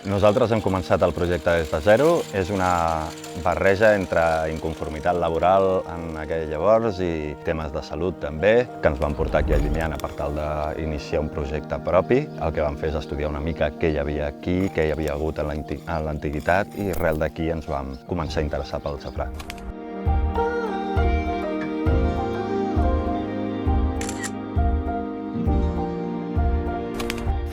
Nosaltres hem començat el projecte des de zero. És una barreja entre inconformitat laboral en aquell llavors i temes de salut també, que ens van portar aquí a Llimiana per tal d'iniciar un projecte propi. El que vam fer és estudiar una mica què hi havia aquí, què hi havia hagut en l'antiguitat i arrel d'aquí ens vam començar a interessar pel safrà.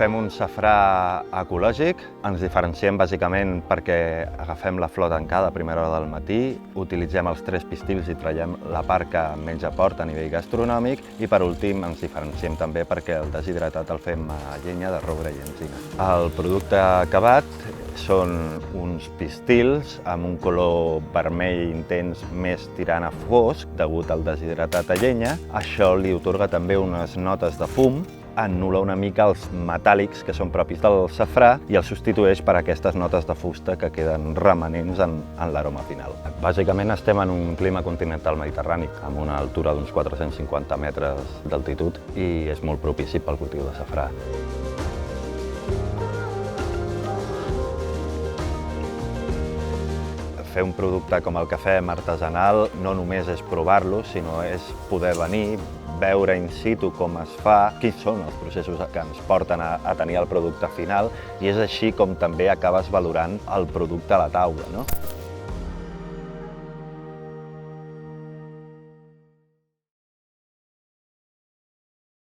Fem un safrà ecològic. Ens diferenciem bàsicament perquè agafem la flor tancada a primera hora del matí, utilitzem els 3 pistils i traiem la part que menys aporta a nivell gastronòmic i per últim ens diferenciem també perquè el deshidratat el fem a llenya de roure i enzina. El producte acabat són uns pistils amb un color vermell intens més tirant a fosc degut al deshidratat a llenya. Això li atorga també unes notes de fum, anul·la una mica els metàl·lics que són propis del safrà i els substitueix per aquestes notes de fusta que queden remanents en l'aroma final. Bàsicament estem en un clima continental mediterrani amb una altura d'uns 450 metres d'altitud i és molt propici pel cultiu de safrà. Fer un producte com el que fem artesanal no només és provar-lo, sinó és poder venir, veure in situ com es fa, quins són els processos que ens porten a tenir el producte final i és així com també acabes valorant el producte a la taula, no?